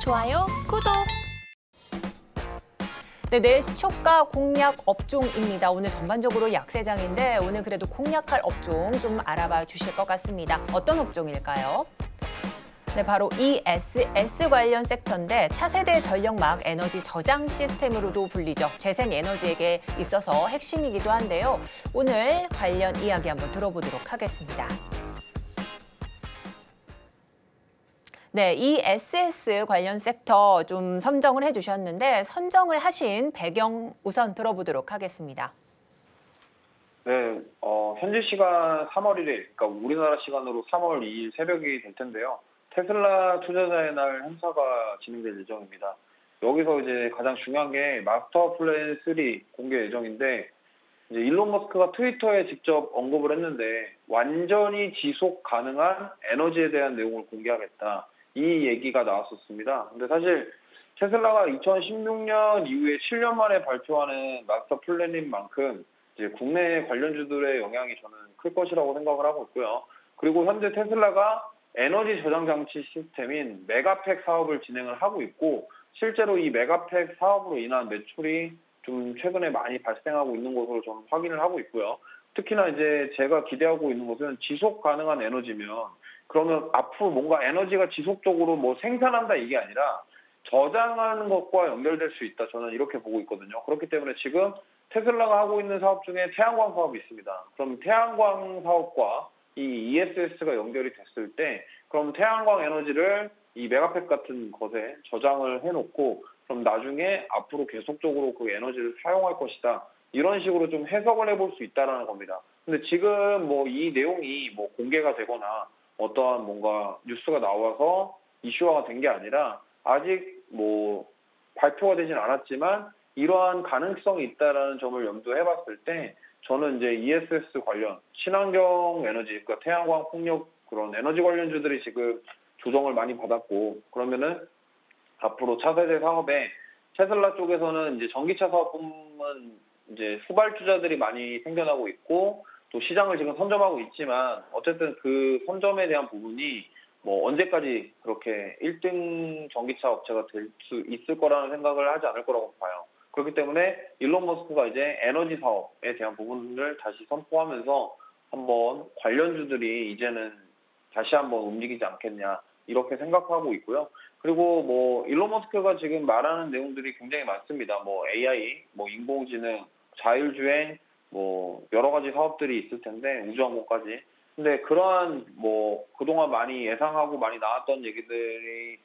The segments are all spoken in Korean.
좋아요, 구독! 네, 내일 시초가 공략 업종입니다. 오늘 전반적으로 약세장인데 오늘 그래도 공략할 업종 좀 알아봐 주실 것 같습니다. 어떤 업종일까요? 네, 바로 ESS 관련 섹터인데 차세대 전력막 에너지 저장 시스템으로도 불리죠. 재생에너지에게 있어서 핵심이기도 한데요. 오늘 관련 이야기 한번 들어보도록 하겠습니다. 네, ESS 관련 sek터 좀 선정을 해주셨는데 선정을 하신 배경 우선 들어보도록 하겠습니다. 네, 현지 시간 3월 1일, 그러니까 우리나라 시간으로 3월 2일 새벽이 될 텐데요. 테슬라 투자자의 날 행사가 진행될 예정입니다. 여기서 이제 가장 중요한 게 마스터 플랜 3 공개 예정인데, 이제 일론 머스크가 트위터에 직접 언급을 했는데, 완전히 지속 가능한 에너지에 대한 내용을 공개하겠다. 이 얘기가 나왔었습니다. 근데 사실 테슬라가 2016년 이후에 7년 만에 발표하는 마스터 플랜인 만큼 이제 국내 관련주들의 영향이 저는 클 것이라고 생각을 하고 있고요. 그리고 현재 테슬라가 에너지 저장 장치 시스템인 메가팩 사업을 진행을 하고 있고, 실제로 이 메가팩 사업으로 인한 매출이 좀 최근에 많이 발생하고 있는 것으로 저는 확인을 하고 있고요. 특히나 이제 제가 기대하고 있는 것은 지속 가능한 에너지면, 그러면 앞으로 뭔가 에너지가 지속적으로 뭐 생산한다 이게 아니라 저장하는 것과 연결될 수 있다. 저는 이렇게 보고 있거든요. 그렇기 때문에 지금 테슬라가 하고 있는 사업 중에 태양광 사업이 있습니다. 그럼 태양광 사업과 이 ESS가 연결이 됐을 때, 그럼 태양광 에너지를 이 메가팩 같은 것에 저장을 해놓고, 그럼 나중에 앞으로 계속적으로 그 에너지를 사용할 것이다. 이런 식으로 좀 해석을 해볼 수 있다라는 겁니다. 근데 지금 뭐 이 내용이 뭐 공개가 되거나 어떠한 뭔가 뉴스가 나와서 이슈화가 된 게 아니라 아직 뭐 발표가 되진 않았지만 이러한 가능성이 있다라는 점을 염두해 봤을 때 저는 이제 ESS 관련 친환경 에너지, 그러니까 태양광, 풍력 그런 에너지 관련주들이 지금 조정을 많이 받았고, 그러면은 앞으로 차세대 사업에 테슬라 쪽에서는 이제 전기차 사업은 이제 후발주자들이 많이 생겨나고 있고, 또 시장을 지금 선점하고 있지만 어쨌든 그 선점에 대한 부분이 뭐 언제까지 그렇게 1등 전기차 업체가 될 수 있을 거라는 생각을 하지 않을 거라고 봐요. 그렇기 때문에 일론 머스크가 이제 에너지 사업에 대한 부분을 다시 선포하면서 한번 관련주들이 이제는 다시 한번 움직이지 않겠냐 이렇게 생각하고 있고요. 그리고 뭐 일론 머스크가 지금 말하는 내용들이 굉장히 많습니다. 뭐 AI, 뭐 인공지능, 자율주행, 뭐 여러 가지 사업들이 있을 텐데 우주항공까지. 근데 그러한 뭐 그동안 많이 예상하고 많이 나왔던 얘기들이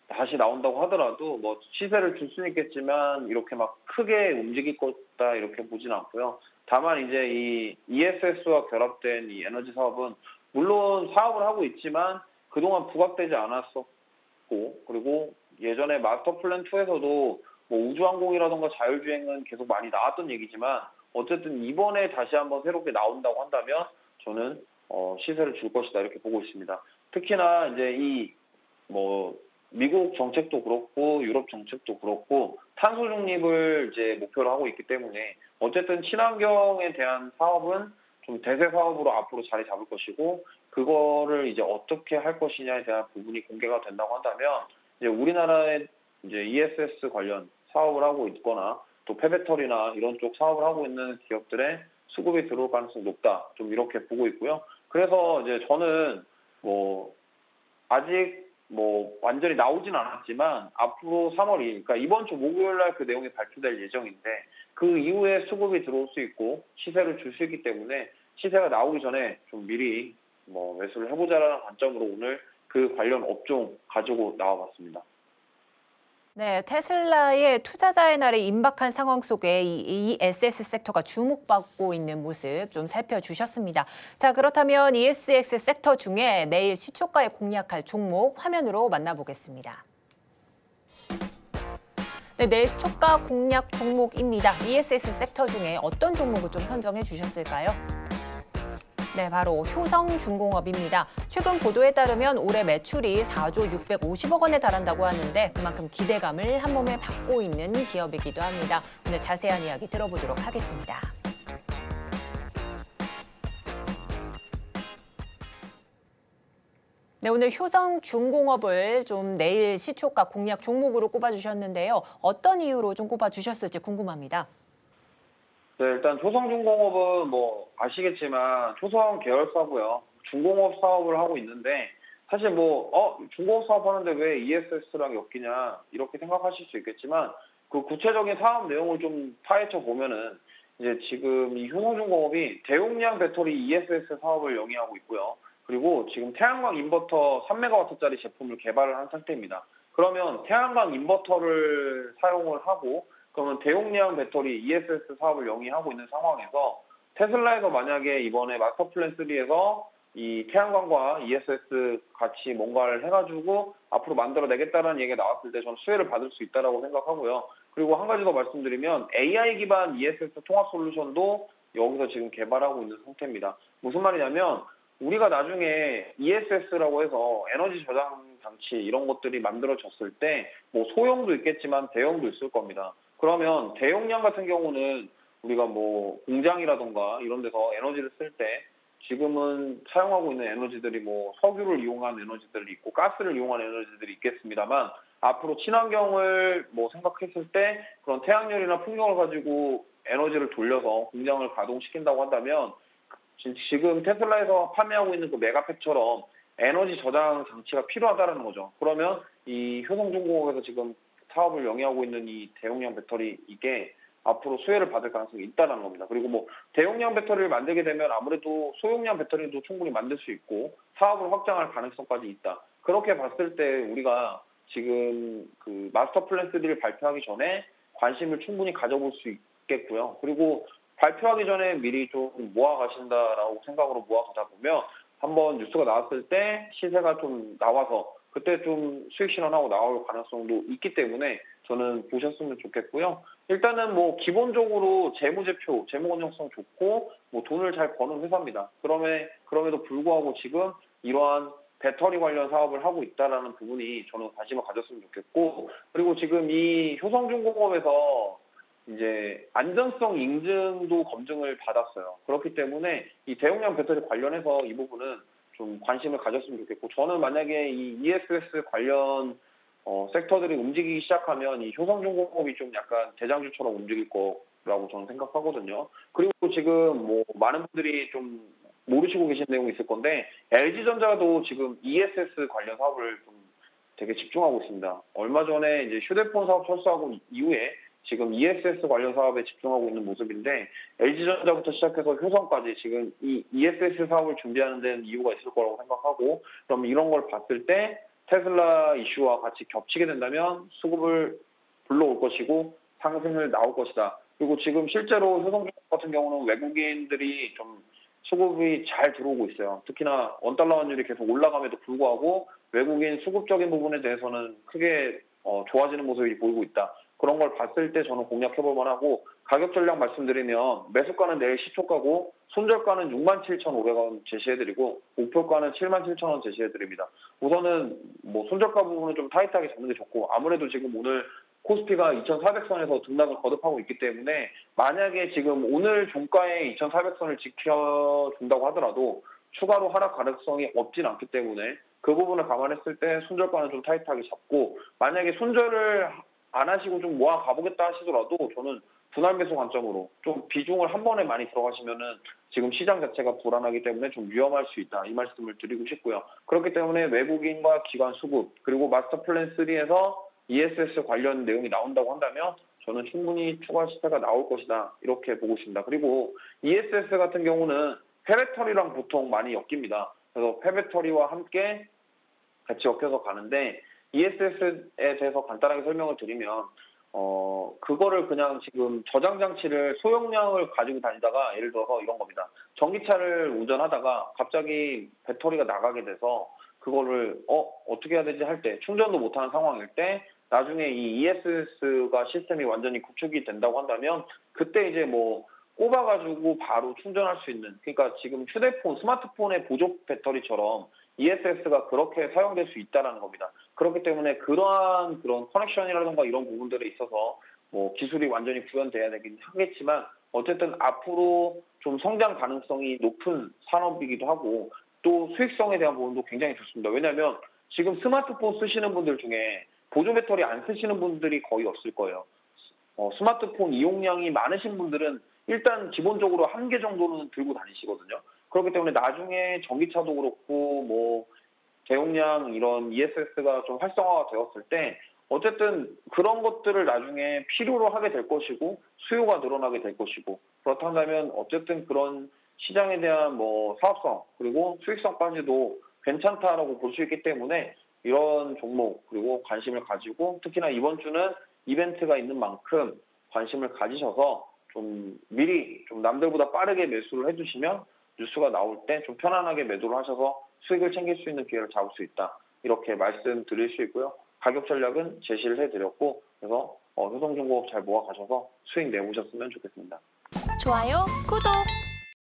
다시 나온다고 하더라도 뭐 시세를 줄 수는 있겠지만 이렇게 막 크게 움직일 거다 이렇게 보진 않고요. 다만 이제 이 ESS와 결합된 이 에너지 사업은 물론 사업을 하고 있지만 그동안 부각되지 않았었고, 그리고 예전에 마스터 플랜 2에서도 뭐 우주항공이라던가 자율주행은 계속 많이 나왔던 얘기지만 어쨌든 이번에 다시 한번 새롭게 나온다고 한다면 저는 시세를 줄 것이다 이렇게 보고 있습니다. 특히나 이제 이 뭐 미국 정책도 그렇고 유럽 정책도 그렇고 탄소 중립을 이제 목표로 하고 있기 때문에 어쨌든 친환경에 대한 사업은 좀 대세 사업으로 앞으로 자리 잡을 것이고, 그거를 이제 어떻게 할 것이냐에 대한 부분이 공개가 된다고 한다면 이제 우리나라의 이제 ESS 관련 사업을 하고 있거나 또 폐배터리나 이런 쪽 사업을 하고 있는 기업들의 수급이 들어올 가능성이 높다. 좀 이렇게 보고 있고요. 그래서 이제 저는 뭐 아직 뭐 완전히 나오진 않았지만 앞으로 3월 2일, 그러니까 이번 주 목요일 날 그 내용이 발표될 예정인데 그 이후에 수급이 들어올 수 있고 시세를 줄 수 있기 때문에 시세가 나오기 전에 좀 미리 뭐 매수를 해보자라는 관점으로 오늘 그 관련 업종 가지고 나와봤습니다. 네, 테슬라의 투자자의 날에 임박한 상황 속에 이 ESS 섹터가 주목받고 있는 모습 좀 살펴주셨습니다. 자, 그렇다면 ESS 섹터 중에 내일 시초가에 공략할 종목 화면으로 만나보겠습니다. 네, 내일 시초가 공략 종목입니다. ESS 섹터 중에 어떤 종목을 좀 선정해 주셨을까요? 네, 바로 효성중공업입니다. 최근 보도에 따르면 올해 매출이 4조 650억 원에 달한다고 하는데 그만큼 기대감을 한몸에 받고 있는 기업이기도 합니다. 오늘 자세한 이야기 들어보도록 하겠습니다. 네, 오늘 효성중공업을 좀 내일 시초가 공략 종목으로 꼽아주셨는데요. 어떤 이유로 좀 꼽아주셨을지 궁금합니다. 네, 일단 효성중공업은 뭐 아시겠지만 효성 계열사고요. 중공업 사업을 하고 있는데 사실 중공업 사업 하는데 왜 ESS랑 엮이냐 이렇게 생각하실 수 있겠지만 그 구체적인 사업 내용을 좀 파헤쳐 보면은 이제 지금 이 효성중공업이 대용량 배터리 ESS 사업을 영위하고 있고요. 그리고 지금 태양광 인버터 3메가와트짜리 제품을 개발을 한 상태입니다. 그러면 태양광 인버터를 사용을 하고 그러면 대용량 배터리 ESS 사업을 영위하고 있는 상황에서 테슬라에서 만약에 이번에 마스터 플랜 3에서 이 태양광과 ESS 같이 뭔가를 해가지고 앞으로 만들어내겠다는 얘기가 나왔을 때 저는 수혜를 받을 수 있다라고 생각하고요. 그리고 한 가지 더 말씀드리면 AI 기반 ESS 통합 솔루션도 여기서 지금 개발하고 있는 상태입니다. 무슨 말이냐면 우리가 나중에 ESS라고 해서 에너지 저장 장치 이런 것들이 만들어졌을 때 뭐 소형도 있겠지만 대형도 있을 겁니다. 그러면 대용량 같은 경우는 우리가 뭐 공장이라던가 이런 데서 에너지를 쓸 때 지금은 사용하고 있는 에너지들이 뭐 석유를 이용한 에너지들이 있고 가스를 이용한 에너지들이 있겠습니다만 앞으로 친환경을 뭐 생각했을 때 그런 태양열이나 풍력을 가지고 에너지를 돌려서 공장을 가동시킨다고 한다면 지금 테슬라에서 판매하고 있는 그 메가팩처럼 에너지 저장 장치가 필요하다는 거죠. 그러면 이 효성중공업에서 지금 사업을 영위하고 있는 이 대용량 배터리 이게 앞으로 수혜를 받을 가능성이 있다는 겁니다. 그리고 뭐 대용량 배터리를 만들게 되면 아무래도 소용량 배터리도 충분히 만들 수 있고 사업을 확장할 가능성까지 있다. 그렇게 봤을 때 우리가 지금 그 마스터 플랜 3를 발표하기 전에 관심을 충분히 가져볼 수 있겠고요. 그리고 발표하기 전에 미리 좀 모아가신다라고 생각으로 모아가다 보면 한번 뉴스가 나왔을 때 시세가 좀 나와서 그때 좀 수익 실현하고 나올 가능성도 있기 때문에 저는 보셨으면 좋겠고요. 일단은 뭐 기본적으로 재무제표, 재무 건전성 좋고 뭐 돈을 잘 버는 회사입니다. 그럼에도 불구하고 지금 이러한 배터리 관련 사업을 하고 있다라는 부분이 저는 관심을 가졌으면 좋겠고 그리고 지금 이 효성중공업에서 이제 안전성 인증도 검증을 받았어요. 그렇기 때문에 이 대용량 배터리 관련해서 이 부분은 좀 관심을 가졌으면 좋겠고 저는 만약에 이 ESS 관련 섹터들이 움직이기 시작하면 이 효성중공업이 좀 약간 대장주처럼 움직일 거라고 저는 생각하거든요. 그리고 지금 뭐 많은 분들이 좀 모르시고 계신 내용이 있을 건데 LG전자도 지금 ESS 관련 사업을 좀 되게 집중하고 있습니다. 얼마 전에 이제 휴대폰 사업 철수하고 이후에 지금 ESS 관련 사업에 집중하고 있는 모습인데 LG전자부터 시작해서 효성까지 지금 이 ESS 사업을 준비하는 데는 이유가 있을 거라고 생각하고 그럼 이런 걸 봤을 때 테슬라 이슈와 같이 겹치게 된다면 수급을 불러올 것이고 상승을 나올 것이다. 그리고 지금 실제로 효성중공업 같은 경우는 외국인들이 좀 수급이 잘 들어오고 있어요. 특히나 원달러 환율이 계속 올라감에도 불구하고 외국인 수급적인 부분에 대해서는 크게 좋아지는 모습이 보이고 있다. 그런 걸 봤을 때 저는 공략해볼 만하고 가격 전략 말씀드리면 매수가는 내일 시초가고 손절가는 67,500원 제시해드리고 목표가는 77,000원 제시해드립니다. 우선은 뭐 손절가 부분은 좀 타이트하게 잡는 게 좋고 아무래도 지금 오늘 코스피가 2,400선에서 등락을 거듭하고 있기 때문에 만약에 지금 오늘 종가에 2,400선을 지켜준다고 하더라도 추가로 하락 가능성이 없진 않기 때문에 그 부분을 감안했을 때 손절가는 좀 타이트하게 잡고 만약에 손절을 안 하시고 좀 모아 가보겠다 하시더라도 저는 분할 매수 관점으로 좀 비중을 한 번에 많이 들어가시면은 지금 시장 자체가 불안하기 때문에 좀 위험할 수 있다 이 말씀을 드리고 싶고요. 그렇기 때문에 외국인과 기관 수급 그리고 마스터 플랜 3에서 ESS 관련 내용이 나온다고 한다면 저는 충분히 추가 시세가 나올 것이다 이렇게 보고 있습니다. 그리고 ESS 같은 경우는 폐배터리랑 보통 많이 엮입니다. 그래서 폐배터리와 함께 같이 엮여서 가는데 ESS에 대해서 간단하게 설명을 드리면 그거를 그냥 지금 저장 장치를 소형량을 가지고 다니다가 예를 들어서 이런 겁니다. 전기차를 운전하다가 갑자기 배터리가 나가게 돼서 그거를 어떻게 해야 되지 할 때 충전도 못하는 상황일 때 나중에 이 ESS가 시스템이 완전히 구축이 된다고 한다면 그때 이제 뭐 꼽아가지고 바로 충전할 수 있는 그러니까 지금 휴대폰, 스마트폰의 보조 배터리처럼 ESS가 그렇게 사용될 수 있다는 겁니다. 그렇기 때문에 그런 커넥션이라든가 이런 부분들에 있어서 뭐 기술이 완전히 구현돼야 되긴 하겠지만 어쨌든 앞으로 좀 성장 가능성이 높은 산업이기도 하고 또 수익성에 대한 부분도 굉장히 좋습니다. 왜냐하면 지금 스마트폰 쓰시는 분들 중에 보조 배터리 안 쓰시는 분들이 거의 없을 거예요. 스마트폰 이용량이 많으신 분들은 일단 기본적으로 한 개 정도는 들고 다니시거든요. 그렇기 때문에 나중에 전기차도 그렇고 뭐 대용량 이런 ESS가 좀 활성화가 되었을 때 어쨌든 그런 것들을 나중에 필요로 하게 될 것이고 수요가 늘어나게 될 것이고 그렇다면 어쨌든 그런 시장에 대한 뭐 사업성 그리고 수익성까지도 괜찮다라고 볼 수 있기 때문에 이런 종목 그리고 관심을 가지고 특히나 이번 주는 이벤트가 있는 만큼 관심을 가지셔서 좀 미리 좀 남들보다 빠르게 매수를 해주시면 뉴스가 나올 때 좀 편안하게 매도를 하셔서 수익을 챙길 수 있는 기회를 잡을 수 있다. 이렇게 말씀드릴 수 있고요. 가격 전략은 제시를 해드렸고 그래서 효성중공업 잘 모아가셔서 수익 내보셨으면 좋겠습니다. 좋아요, 구독!